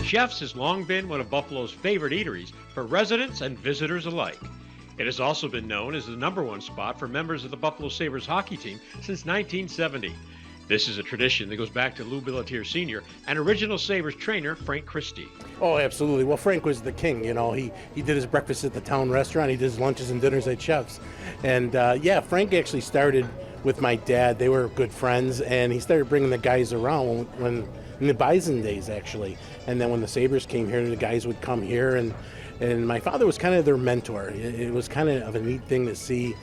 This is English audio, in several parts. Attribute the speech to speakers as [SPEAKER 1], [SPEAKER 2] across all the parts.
[SPEAKER 1] Chef's has long been one of Buffalo's favorite eateries for residents and visitors alike. It has also been known as the #1 spot for members of the Buffalo Sabres hockey team since 1970. This is a tradition that goes back to Lou Billatier Sr. and original Sabres trainer Frank Christie.
[SPEAKER 2] Oh, absolutely. Well, Frank was the king, you know. He did his breakfast at the town restaurant. He did his lunches and dinners at Chef's. And, Frank actually started with my dad. They were good friends, and he started bringing the guys around when in the Bison days, actually. And then when the Sabres came here, the guys would come here, and my father was kind of their mentor. It was kind of a neat thing to see.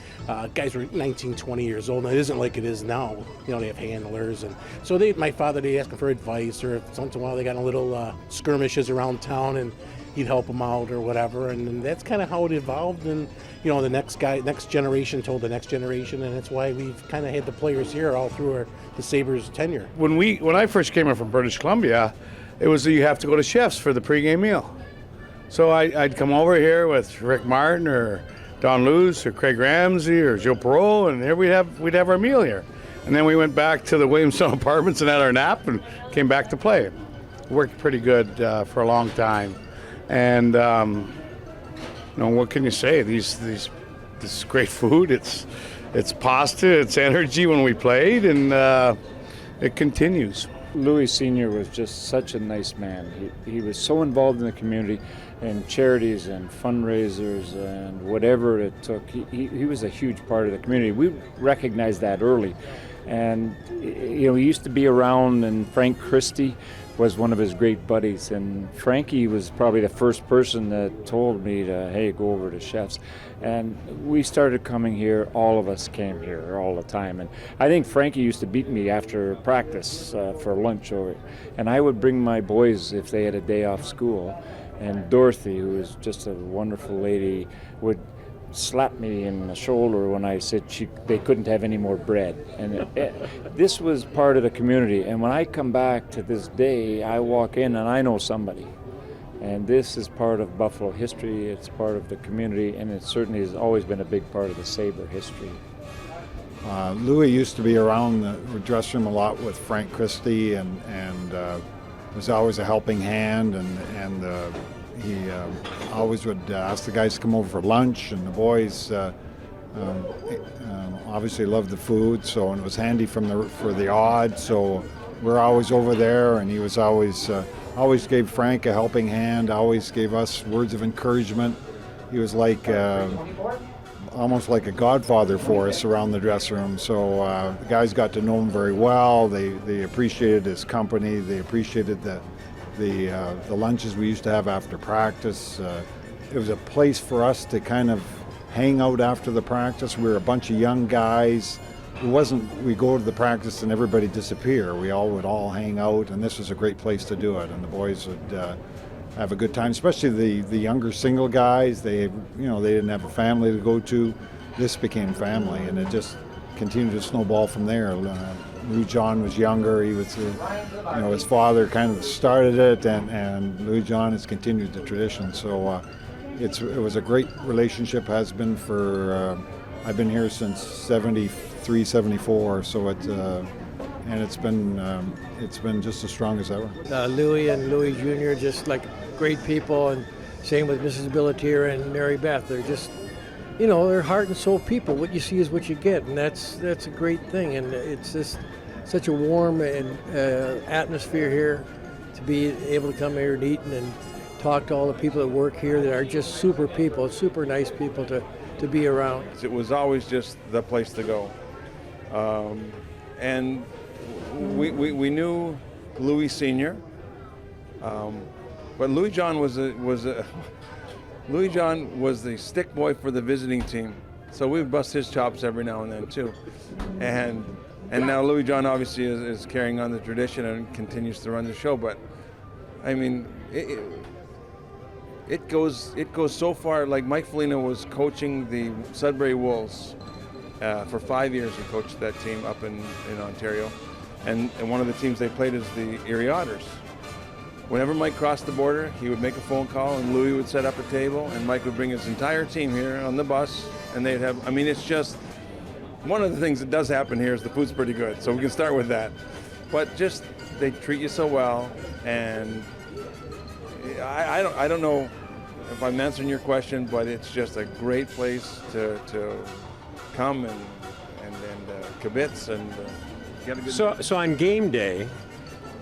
[SPEAKER 2] Guys were 19, 20 years old, and it isn't like it is now. You know, they have handlers. And so my father, they ask him for advice, or once in a while they got a little skirmishes around town, and he'd help them out or whatever. And that's kind of how it evolved. And, you know, the next generation told the next generation, and that's why we've kind of had the players here all through the Sabres tenure.
[SPEAKER 3] When I first came in from British Columbia, it was you have to go to Chef's for the pregame meal. So I'd come over here with Rick Martin or Don Luce or Craig Ramsey or Joe Perreault, and here we'd have our meal here. And then we went back to the Williamstown apartments and had our nap and came back to play. It worked pretty good for a long time. And what can you say? This is great food. It's pasta. It's energy when we played, and it continues.
[SPEAKER 4] Louis Sr. was just such a nice man. He was so involved in the community and charities and fundraisers and whatever it took. He was a huge part of the community. We recognized that early. And, he used to be around, and Frank Christie was one of his great buddies. And Frankie was probably the first person that told me to, hey, go over to Chef's. And we started coming here. All of us came here all the time. And I think Frankie used to beat me after practice for lunch over. And I would bring my boys if they had a day off school. And Dorothy, who was just a wonderful lady, would slap me in the shoulder when I said they couldn't have any more bread. And this was part of the community. And when I come back to this day, I walk in and I know somebody. And this is part of Buffalo history, it's part of the community, and it certainly has always been a big part of the Sabre history.
[SPEAKER 5] Louis used to be around the dressing room a lot with Frank Christie, and was always a helping hand, and he always would ask the guys to come over for lunch, and the boys obviously loved the food, so and it was handy for the odd, so we're always over there, and he was always gave Frank a helping hand, always gave us words of encouragement. He was like almost like a godfather for us around the dressing room. So the guys got to know him very well. They appreciated his company. They appreciated the lunches we used to have after practice. It was a place for us to kind of hang out after the practice. We were a bunch of young guys. It wasn't we go to the practice and everybody disappear. We all would hang out, and this was a great place to do it. And the boys would have a good time, especially the younger single guys. They didn't have a family to go to. This became family, and it just continued to snowball from there. Louis John was younger. He was, his father kind of started it, and Louis John has continued the tradition. So it was a great relationship. Has been for I've been here since '73, '74. So it's been just as strong as ever.
[SPEAKER 6] Louis and Louis Jr. just like great people, and same with Mrs. Billatier and Mary Beth. They're just, they're heart and soul people. What you see is what you get, and that's a great thing. And it's just such a warm and atmosphere here to be able to come here and eat and talk to all the people that work here that are just super people, super nice people to be around.
[SPEAKER 7] It was always just the place to go, and we knew Louis Sr. But Louis John was the stick boy for the visiting team, so we would bust his chops every now and then too. And now Louis John obviously is carrying on the tradition and continues to run the show. But I mean, it goes so far. Like Mike Foligno was coaching the Sudbury Wolves for 5 years. He coached that team up in Ontario, and one of the teams they played is the Erie Otters. Whenever Mike crossed the border, he would make a phone call, and Louis would set up a table, and Mike would bring his entire team here on the bus, and they'd have, it's just, one of the things that does happen here is the food's pretty good, so we can start with that. But just, they treat you so well, and I don't know if I'm answering your question, but it's just a great place to come and kibitz and get a good.
[SPEAKER 1] So on game day,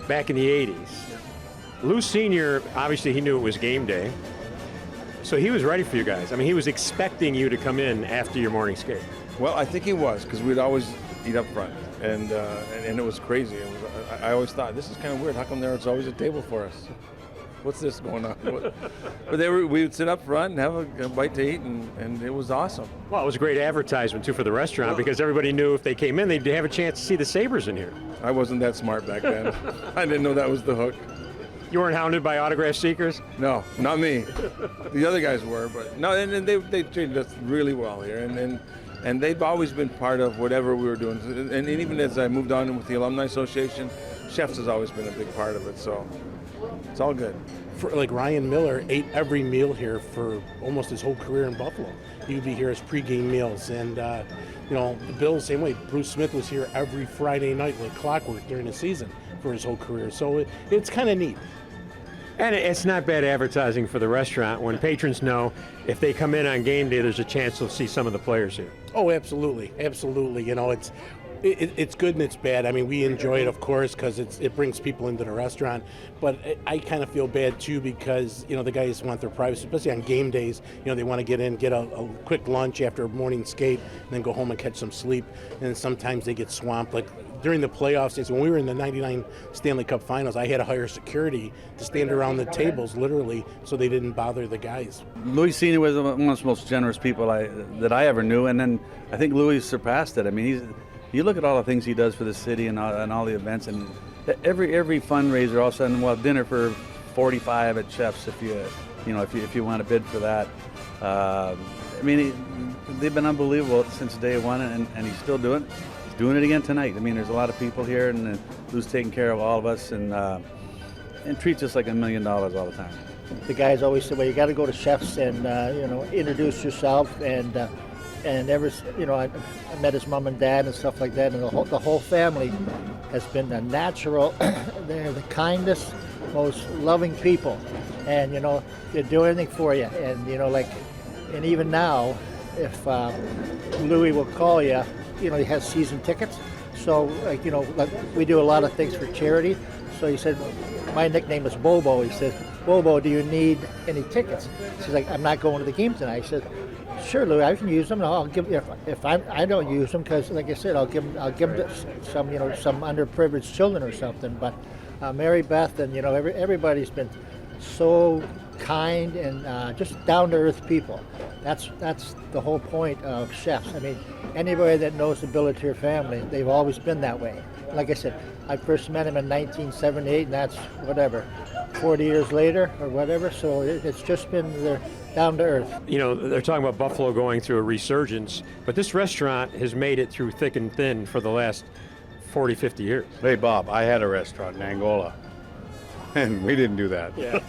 [SPEAKER 1] back in the 80s, Lou Sr., obviously he knew it was game day, so he was ready for you guys. I mean, he was expecting you to come in after your morning skate.
[SPEAKER 7] Well, I think he was, because we'd always eat up front, and it was crazy. I always thought, this is kind of weird. How come there's always a table for us? What's this going on? But we would sit up front and have a bite to eat, and it was awesome.
[SPEAKER 1] Well, it was a great advertisement, too, for the restaurant, because everybody knew if they came in, they'd have a chance to see the Sabres in here.
[SPEAKER 7] I wasn't that smart back then. I didn't know that was the hook.
[SPEAKER 1] You weren't hounded by autograph seekers?
[SPEAKER 7] No, not me. The other guys were, but no, and they treated us really well here, and they've always been part of whatever we were doing. And even as I moved on with the Alumni Association, chefs has always been a big part of it, so it's all good.
[SPEAKER 2] Like Ryan Miller ate every meal here for almost his whole career in Buffalo. He would be here as pregame meals, and the Bills same way. Bruce Smith was here every Friday night like clockwork during the season for his whole career. So it's kind of neat.
[SPEAKER 1] And it's not bad advertising for the restaurant when patrons know if they come in on game day, there's a chance they'll see some of the players here.
[SPEAKER 2] Oh, absolutely, absolutely. It's good and it's bad. I mean, we enjoy it, of course, because it brings people into the restaurant. But I kind of feel bad too because the guys want their privacy, especially on game days. They want to get in, get a quick lunch after a morning skate, and then go home and catch some sleep. And sometimes they get swamped. Like during the playoff days, when we were in the '99 Stanley Cup Finals, I had to hire security to stand around the tables, literally, so they didn't bother the guys.
[SPEAKER 8] Louis Sr. was one of the most generous people that I ever knew, and then I think Louis surpassed it. I mean, you look at all the things he does for the city and all the events, and every fundraiser, all of a sudden, well, dinner for 45 at Chefs if you want to bid for that. I mean, they've been unbelievable since day one, and he's still doing it. He's doing it again tonight. I mean, there's a lot of people here, and Lou's taking care of all of us and treats us like $1 million all the time.
[SPEAKER 9] The guys always say, well, you got to go to Chefs and introduce yourself and I met his mom and dad and stuff like that, and the whole family has been a natural. They're the kindest, most loving people, and they do anything for you. And and even now, if Louis will call you, he has season tickets. So we do a lot of things for charity. So he said, my nickname is Bobo. He says, Bobo, do you need any tickets? She's like, I'm not going to the game tonight. I said, sure, Louis, I can use them. And I'll give if I don't use them because, like I said, I'll give them to some some underprivileged children or something. But Mary Beth and everybody's been so kind and just down to earth people. That's the whole point of Chefs. I mean, anybody that knows the Billatier family, they've always been that way. Like I said, I first met him in 1978, and that's 40 years later or whatever. So it's just been there. Down to earth.
[SPEAKER 1] They're talking about Buffalo going through a resurgence, but this restaurant has made it through thick and thin for the last 40, 50 years.
[SPEAKER 3] Hey, Bob, I had a restaurant in Angola, and we didn't do that.
[SPEAKER 1] Yeah.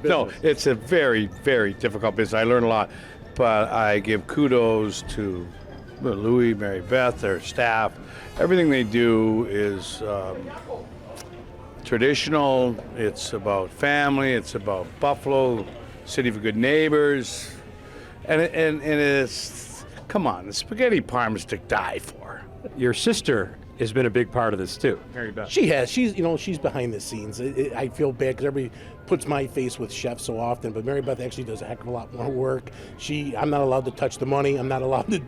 [SPEAKER 3] No, it's a very, very difficult business. I learned a lot, but I give kudos to Louis, Mary Beth, their staff. Everything they do is traditional. It's about family. It's about Buffalo. City for good neighbors, and it's, come on, the spaghetti parm is to die for.
[SPEAKER 1] Your sister has been a big part of this too, Mary Beth.
[SPEAKER 2] She has. She's behind the scenes. I feel bad because everybody puts my face with Chef so often, but Mary Beth actually does a heck of a lot more work. I'm not allowed to touch the money. I'm not allowed to,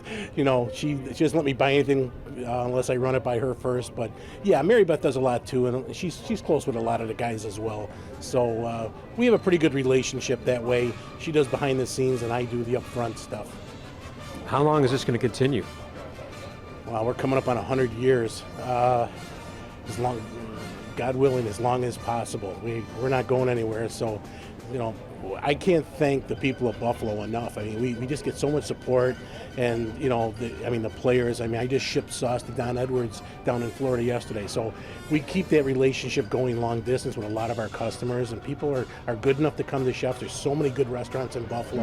[SPEAKER 2] she doesn't let me buy anything unless I run it by her first. But yeah, Mary Beth does a lot too, and she's close with a lot of the guys as well. So we have a pretty good relationship that way. She does behind the scenes, and I do the upfront stuff.
[SPEAKER 1] How long is this going to continue?
[SPEAKER 2] Well, we're coming up on 100 years. As long, God willing, as long as possible. We're not going anywhere. So, I can't thank the people of Buffalo enough. I mean, we just get so much support, and the players. I mean, I just shipped sauce to Don Edwards down in Florida yesterday. So we keep that relationship going long distance with a lot of our customers, and people are good enough to come to Chefs. There's so many good restaurants in Buffalo.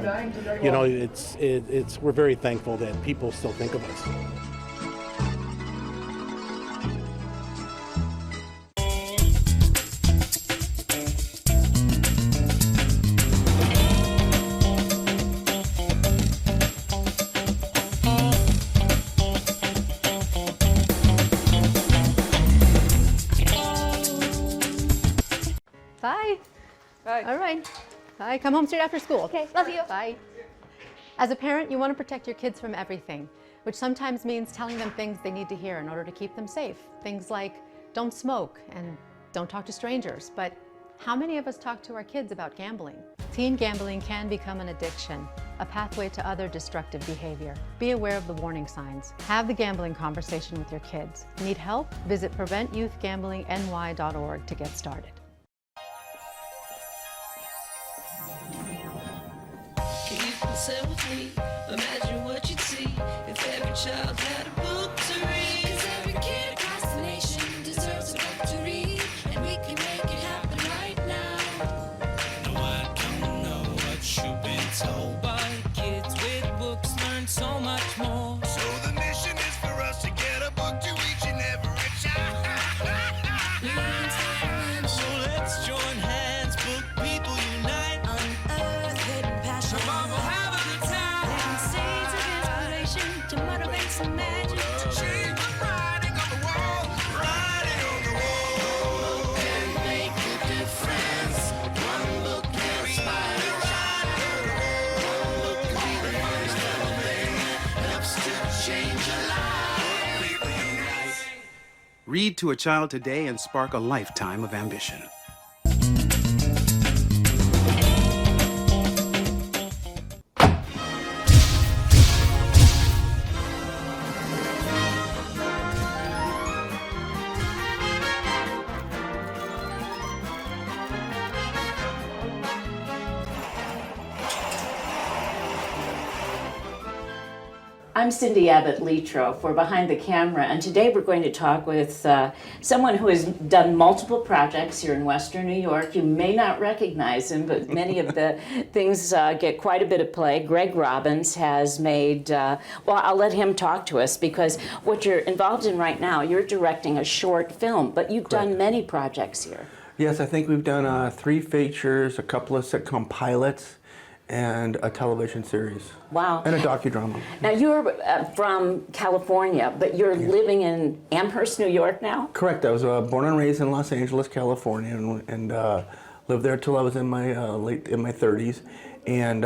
[SPEAKER 2] We're very thankful that people still think of us.
[SPEAKER 10] Bye.
[SPEAKER 11] All right. Bye. Come home straight after school.
[SPEAKER 10] Okay, love you.
[SPEAKER 11] Bye. As a parent, you want to protect your kids from everything, which sometimes means telling them things they need to hear in order to keep them safe. Things like don't smoke and don't talk to strangers. But how many of us talk to our kids about gambling? Teen gambling can become an addiction, a pathway to other destructive behavior. Be aware of the warning signs. Have the gambling conversation with your kids. Need help? Visit PreventYouthGamblingNY.org to get started.
[SPEAKER 12] Sit with me, imagine what you'd see if every child had a book to read. 'Cause every kid across the nation deserves a book to read, and we can make it happen right now. No, I don't know what you've been told, but kids with books learn so much more. So the mission is for us to get a book to each and every child. So let's join hands, book people unite, unearth hidden passion. To motivate some magic, to change the writing on the wall, writing on the wall. Book can make a difference. One book can inspire a child. One book can be the first little thing that helps to change a life.
[SPEAKER 13] Read to a child today and spark a lifetime of ambition.
[SPEAKER 14] I'm Cindy Abbott-Letro for Behind the Camera, and today we're going to talk with someone who has done multiple projects here in Western New York. You may not recognize him, but many of the things get quite a bit of play. Greg Robbins has made, well, I'll let him talk to us, because what you're involved in right now, you're directing a short film, but you've done many projects here.
[SPEAKER 15] Yes, I think we've done 3 features, a couple of sitcom pilots, and a television series.
[SPEAKER 14] Wow.
[SPEAKER 15] And a docudrama.
[SPEAKER 14] Now you're from California, but you're living in Amherst, New York now?
[SPEAKER 15] Correct. I was born and raised in Los Angeles, California, and lived there till I was in my in my 30s. And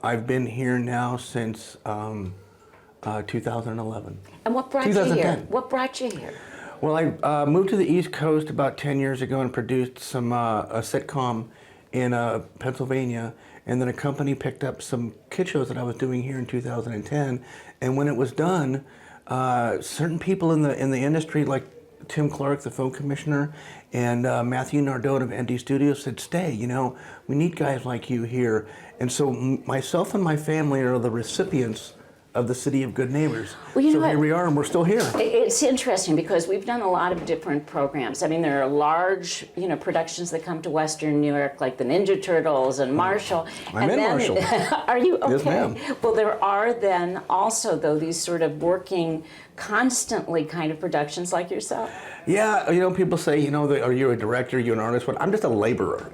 [SPEAKER 15] I've been here now since 2011.
[SPEAKER 14] And what brought you here? What brought you here?
[SPEAKER 15] Well, I moved to the East Coast about 10 years ago and produced some a sitcom in Pennsylvania. And then a company picked up some kid shows that I was doing here in 2010. And when it was done, certain people in the industry, like Tim Clark, the film commissioner, and Matthew Nardone of ND Studios said, "Stay, you know, we need guys like you here." And so myself and my family are the recipients of the City of Good Neighbors.
[SPEAKER 14] Well,
[SPEAKER 15] so here we are, and we're still here.
[SPEAKER 14] It's interesting because we've done a lot of different programs. I mean, there are large, productions that come to Western New York, like the Ninja Turtles and Marshall.
[SPEAKER 15] I'm in Marshall.
[SPEAKER 14] Are you? Okay.
[SPEAKER 15] Yes, ma'am.
[SPEAKER 14] Well, there are then also, though, these sort of working constantly kind of productions like yourself.
[SPEAKER 15] Yeah, people say, are you a director, you an artist? But I'm just a laborer.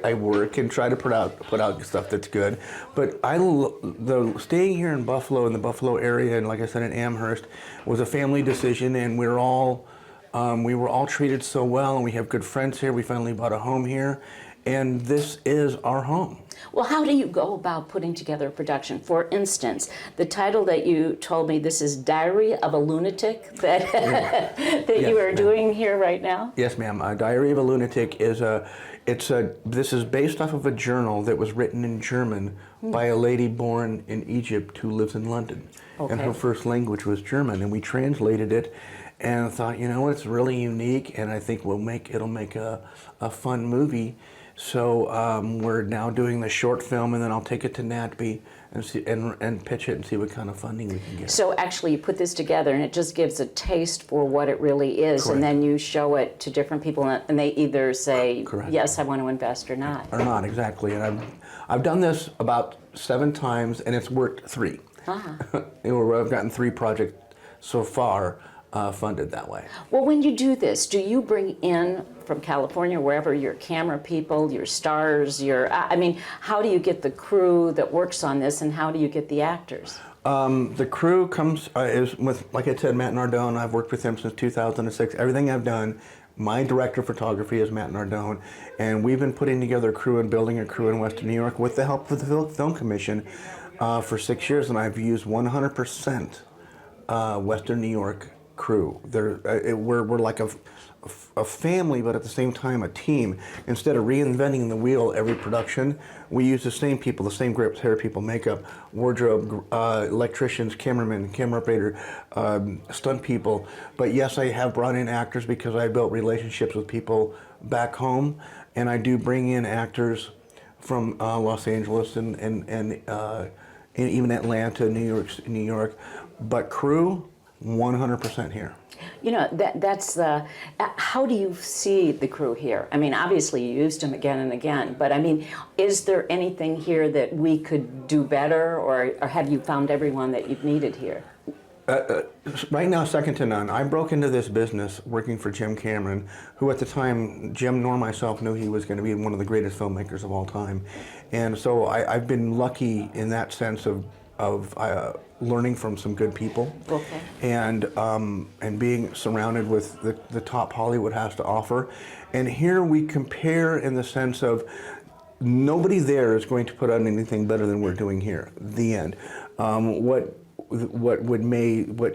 [SPEAKER 15] I work and try to put out stuff that's good. But staying here in Buffalo, in the Buffalo area, and like I said, in Amherst, was a family decision, and we were all treated so well, and we have good friends here. We finally bought a home here, and this is our home.
[SPEAKER 14] Well, how do you go about putting together a production? For instance, the title that you told me, this is Diary of a Lunatic, that you are doing here right now?
[SPEAKER 15] Yes, ma'am. Diary of a Lunatic is this is based off of a journal that was written in German by a lady born in Egypt who lives in London.
[SPEAKER 14] Okay.
[SPEAKER 15] And her first language was German, and we translated it and thought, it's really unique, and I think it'll make a fun movie. So we're now doing the short film, and then I'll take it to NATB and pitch it and see what kind of funding we can get.
[SPEAKER 14] So actually you put this together and it just gives a taste for what it really is. Correct. And then you show it to different people and they either say, correct, yes, I want to invest, or not.
[SPEAKER 15] Or not, exactly. And I've done this about 7 times, and it's worked 3.
[SPEAKER 14] Uh-huh.
[SPEAKER 15] I've gotten 3 projects so far funded that way.
[SPEAKER 14] Well, when you do this, do you bring in from California, wherever, your camera people, your stars, how do you get the crew that works on this, and how do you get the actors?
[SPEAKER 15] The crew is with, like I said, Matt Nardone. I've worked with him since 2006. Everything I've done, My director of photography is Matt Nardone, and we've been putting together a crew and building a crew in Western New York with the help of the Film Commission for 6 years, and I've used 100% Western New York crew. We're like a family, but at the same time a team. Instead of reinventing the wheel every production, we use the same people, the same groups: hair people, makeup, wardrobe, electricians, cameramen, camera operator, stunt people. But yes, I have brought in actors because I built relationships with people back home, and I do bring in actors from Los Angeles and even Atlanta, New York. But crew, 100% here.
[SPEAKER 14] You know, that's the, how do you see the crew here? I mean, obviously you used them again and again, but I mean, is there anything here that we could do better, or have you found everyone that you've needed here?
[SPEAKER 15] Right now, second to none. I broke into this business working for Jim Cameron, who at the time, Jim nor myself knew he was going to be one of the greatest filmmakers of all time. And so I've been lucky in that sense of learning from some good people,
[SPEAKER 14] okay,
[SPEAKER 15] and being surrounded with the top Hollywood has to offer. And here we compare in the sense of nobody there is going to put out anything better than we're doing here. The end. What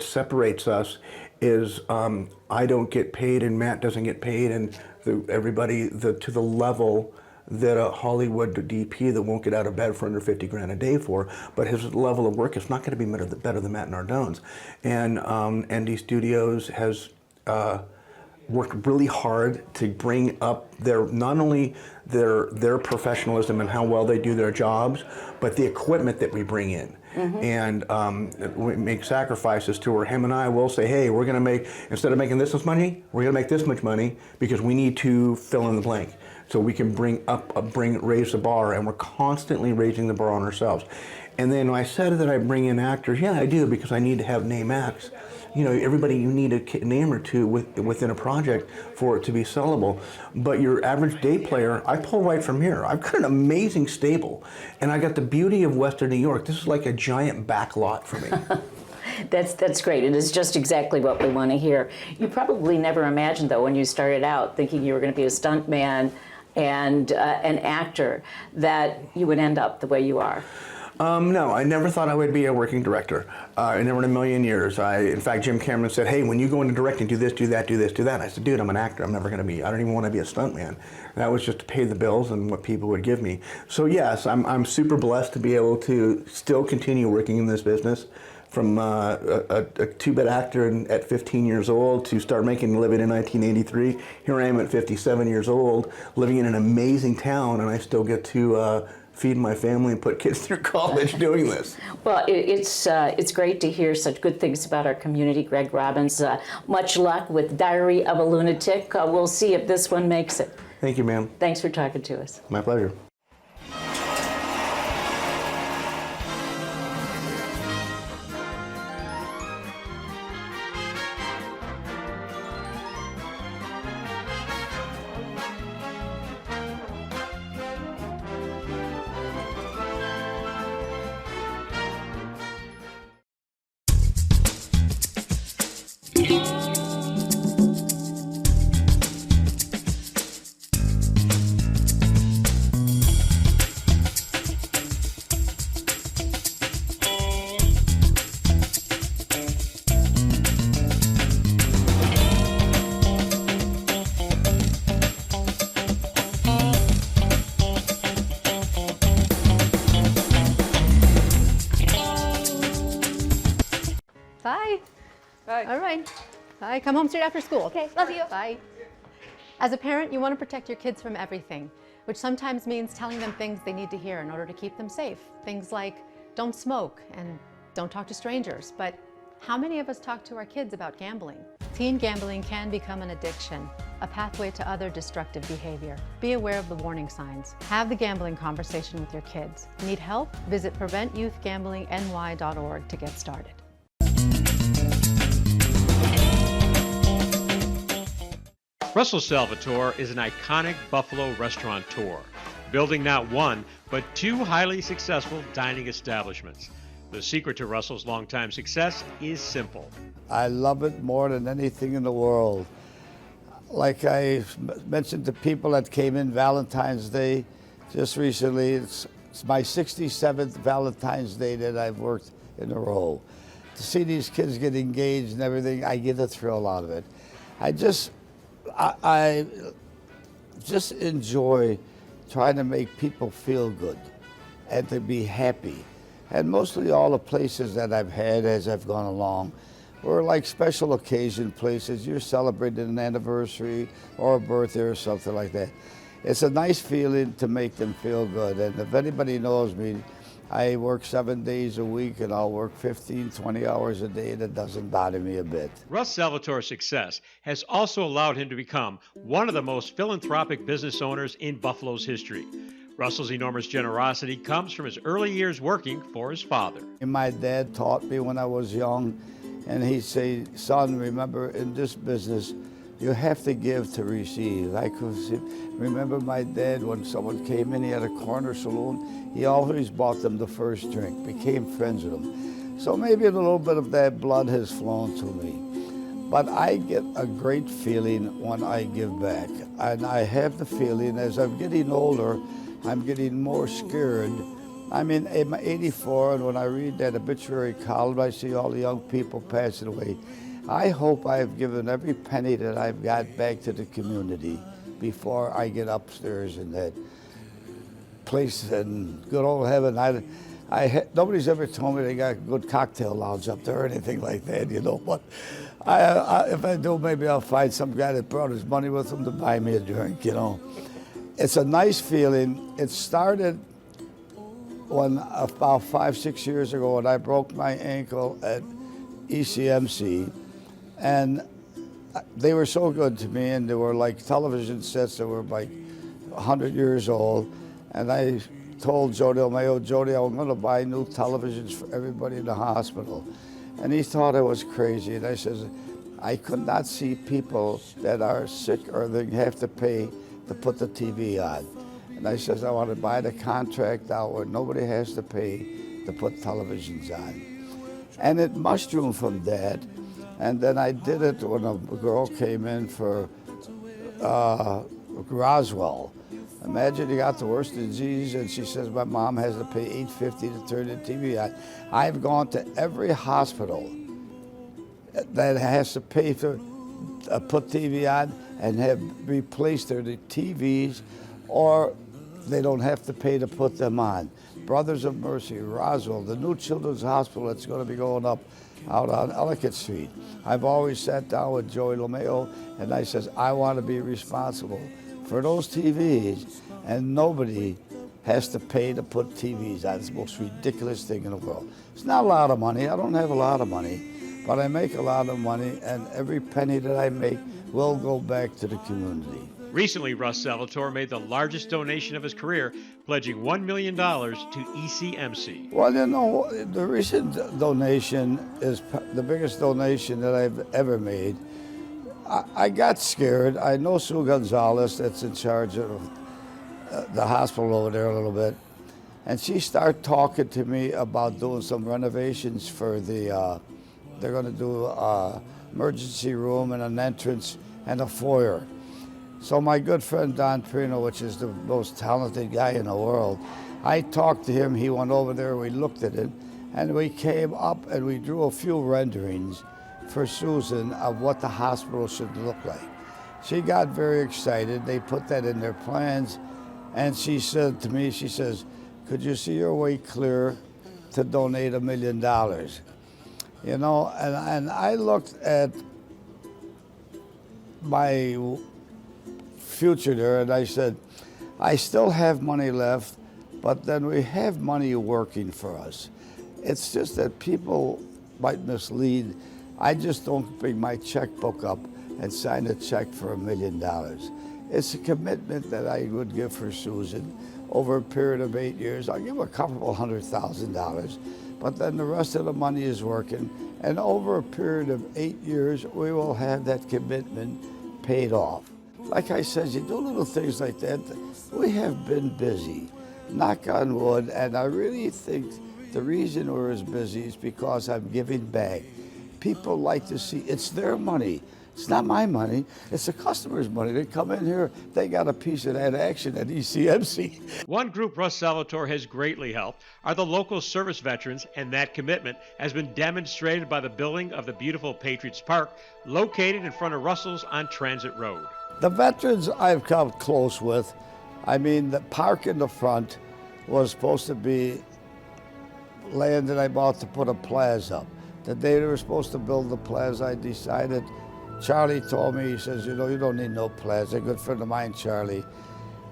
[SPEAKER 15] separates us is I don't get paid and Matt doesn't get paid, and everybody to the level that a Hollywood DP that won't get out of bed for under 50 grand a day for, but his level of work is not going to be better than Matt Nardone's. And ND Studios has worked really hard to bring up not only their professionalism and how well they do their jobs, but the equipment that we bring in. Mm-hmm. And we make sacrifices to where him and I will say, hey, we're going to make, instead of making this much money, we're going to make this much money because we need to fill in the blank. So we can raise the bar, and we're constantly raising the bar on ourselves. And then when I said that I bring in actors, yeah, I do, because I need to have name acts. You know, everybody, you need a name or two within a project for it to be sellable. But your average day player, I pull right from here. I've got an amazing stable, and I got the beauty of Western New York. This is like a giant back lot for me.
[SPEAKER 14] That's great. It is just exactly what we want to hear. You probably never imagined, though, when you started out thinking you were going to be a stuntman and an actor, that you would end up the way you are.
[SPEAKER 15] No, I never thought I would be a working director. I never in a million years. In fact, Jim Cameron said, hey, when you go into directing, do this, do that, do this, do that. I said, dude, I'm an actor. I'm never going to be, I don't even want to be a stuntman. That was just to pay the bills and what people would give me. So yes, I'm super blessed to be able to still continue working in this business. From a two-bit actor at 15 years old to start making a living in 1983. Here I am at 57 years old, living in an amazing town, and I still get to feed my family and put kids through college doing this.
[SPEAKER 14] Well, it's great to hear such good things about our community, Greg Robbins. Much luck with Diary of a Lunatic. We'll see if this one makes it.
[SPEAKER 15] Thank you, ma'am.
[SPEAKER 14] Thanks for talking to us.
[SPEAKER 15] My pleasure.
[SPEAKER 11] Bye. Bye. All right. Bye. Come home straight after school. Okay. Love you. Bye. As a parent, you want to protect your kids from everything, which sometimes means telling them things they need to hear in order to keep them safe. Things like don't smoke and don't talk to strangers. But how many of us talk to our kids about gambling? Teen gambling can become an addiction, a pathway to other destructive behavior. Be aware of the warning signs. Have the gambling conversation with your kids. Need help? Visit PreventYouthGamblingNY.org to get started.
[SPEAKER 1] Russell Salvatore is an iconic Buffalo restaurateur, building not one, but two highly successful dining establishments. The secret to Russell's longtime success is simple.
[SPEAKER 10] I love it more than anything in the world. like I mentioned to people that came in Valentine's Day just recently, it's my 67th Valentine's Day that I've worked in a row. To see these kids get engaged and everything, I get a thrill out of it. I just enjoy trying to make people feel good and to be happy. And mostly all the places that I've had as I've gone along were like special occasion places. You're celebrating an anniversary or a birthday or something like that. It's a nice feeling to make them feel good. And if anybody knows me, I work 7 days a week and I'll work 15, 20 hours a day. That doesn't bother me a bit.
[SPEAKER 1] Russ Salvatore's success has also allowed him to become one of the most philanthropic business owners in Buffalo's history. Russell's enormous generosity comes from his early years working for his father.
[SPEAKER 10] My dad taught me when I was young, and he'd say, son, remember in this business, you have to give to receive. I could remember my dad when someone came in, he had a corner saloon, he always bought them the first drink, became friends with them. So maybe a little bit of that blood has flown to me. But I get a great feeling when I give back. And I have the feeling as I'm getting older, I'm getting more scared. I'm 84, and when I read that obituary column, I see all the young people passing away. I hope I've given every penny that I've got back to the community before I get upstairs in that place in good old heaven. Nobody's ever told me they got a good cocktail lounge up there or anything like that, you know. But if I do, maybe I'll find some guy that brought his money with him to buy me a drink, you know. It's a nice feeling. It started when about 5, 6 years ago when I broke my ankle at ECMC, and they were so good to me, and they were like television sets that were like 100 years old, and I told Jody O'Mayo, Jody, I'm going to buy new televisions for everybody in the hospital, and he thought I was crazy, and I said, I could not see people that are sick or they have to pay to put the TV on. And I says, I want to buy the contract out where nobody has to pay to put televisions on. And it mushroomed from that. And then I did it when a girl came in for Roswell. Imagine you got the worst disease, and she says, my mom has to pay $8.50 to turn the TV on. I've gone to every hospital that has to pay to put TV on and have replaced their TVs, or they don't have to pay to put them on. Brothers of Mercy, Roswell, the new children's hospital that's going to be going up out on Ellicott Street. I've always sat down with Joey LeMayo and I says, I want to be responsible for those TVs, and nobody has to pay to put TVs on. It's the most ridiculous thing in the world. It's not a lot of money. I don't have a lot of money, but I make a lot of money, and every penny that I make will go back to the community.
[SPEAKER 1] Recently, Russ Salvatore made the largest donation of his career, pledging $1 million to ECMC.
[SPEAKER 10] Well, you know, the recent donation is the biggest donation that I've ever made. I got scared. I know Sue Gonzalez, that's in charge of the hospital over there a little bit, and she started talking to me about doing some renovations for the, they're going to do an emergency room and an entrance and a foyer. So my good friend Don Prino, which is the most talented guy in the world, I talked to him, he went over there, we looked at it, and we came up and we drew a few renderings for Susan of what the hospital should look like. She got very excited, they put that in their plans, and she said to me, she says, could you see your way clear to donate $1 million? You know, and I looked at my future there, and I said, I still have money left, but then we have money working for us. It's just that people might mislead. I just don't bring my checkbook up and sign a check for $1 million. It's a commitment that I would give for Susan over a period of 8 years. I'll give her a couple $100,000, but then the rest of the money is working, and over a period of 8 years, we will have that commitment paid off. Like I said, you do little things like that. We have been busy, knock on wood, and I really think the reason we're as busy is because I'm giving back. People like to see, it's their money. It's not my money, it's the customer's money. They come in here, they got a piece of that action at ECMC.
[SPEAKER 1] One group Russ Salvatore has greatly helped are the local service veterans, and that commitment has been demonstrated by the building of the beautiful Patriots Park located in front of Russell's on Transit Road.
[SPEAKER 10] The veterans I've come close with, I mean, the park in the front was supposed to be land that I bought to put a plaza up. The day they were supposed to build the plaza, I decided, Charlie told me, he says, you know, you don't need no plaza. A good friend of mine, Charlie.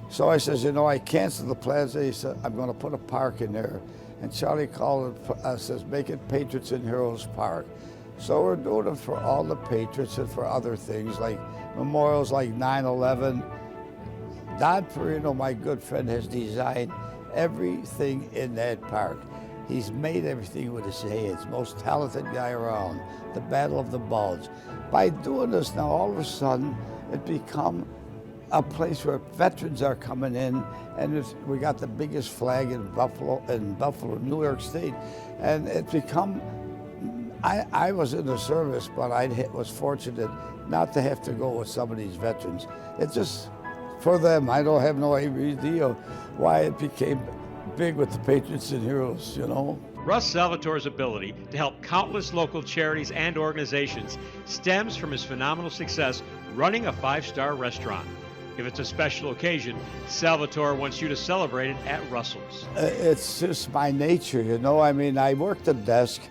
[SPEAKER 10] So I says, you know, I canceled the plaza. He said, I'm going to put a park in there. And Charlie called it, says, make it Patriots and Heroes Park. So we're doing it for all the Patriots and for other things like memorials like 9/11. Don Perino, my good friend, has designed everything in that park. He's made everything with his hands, most talented guy around, the Battle of the Bulge. By doing this now, all of a sudden, it become a place where veterans are coming in, and we got the biggest flag in Buffalo, New York State, and it's become, I was in the service, but I was fortunate not to have to go with some of these veterans. It's just, for them, I don't have no idea why it became big with the Patriots and Heroes, you know.
[SPEAKER 1] Russ Salvatore's ability to help countless local charities and organizations stems from his phenomenal success running a 5-star restaurant. If it's a special occasion, Salvatore wants you to celebrate it at Russell's.
[SPEAKER 10] It's just my nature, you know. I mean, I work the desk,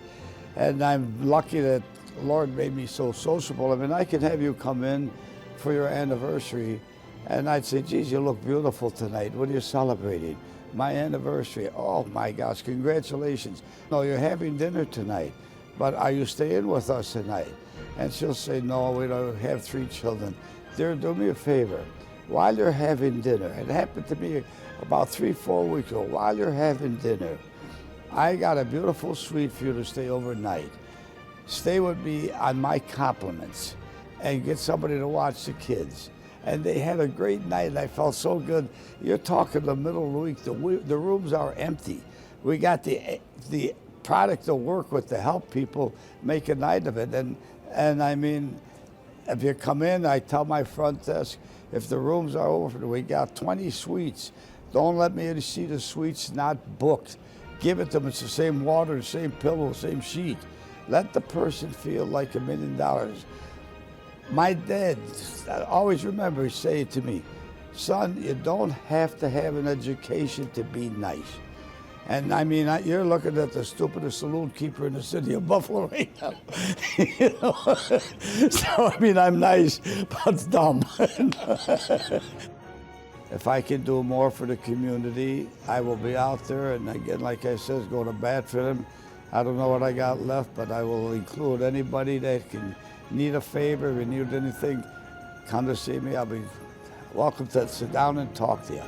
[SPEAKER 10] and I'm lucky that the Lord made me so sociable. I mean, I can have you come in for your anniversary, and I'd say, geez, you look beautiful tonight. What are you celebrating? My anniversary. Oh my gosh, congratulations. No, you're having dinner tonight, but are you staying with us tonight? And she'll say, no, we don't have 3 children. Dear, do me a favor. While you're having dinner, it happened to me about 3-4 weeks ago, while you're having dinner, I got a beautiful suite for you to stay overnight. Stay with me on my compliments and get somebody to watch the kids. And they had a great night, and I felt so good. You're talking the middle of the week, the rooms are empty. We got the product to work with to help people make a night of it. And I mean, if you come in, I tell my front desk, if the rooms are over, we got 20 suites. Don't let me see the suites not booked. Give it to them, it's the same water, the same pillow, same sheet. Let the person feel like $1 million. My dad, I always remember saying to me, son, you don't have to have an education to be nice. And I mean, you're looking at the stupidest saloon keeper in the city of Buffalo right now. You know? So, I mean, I'm nice, but dumb. If I can do more for the community, I will be out there. And again, like I said, go to bat for them. I don't know what I got left, but I will include anybody that can need a favor, if you need anything, come to see me. I'll be welcome to sit down and talk to you.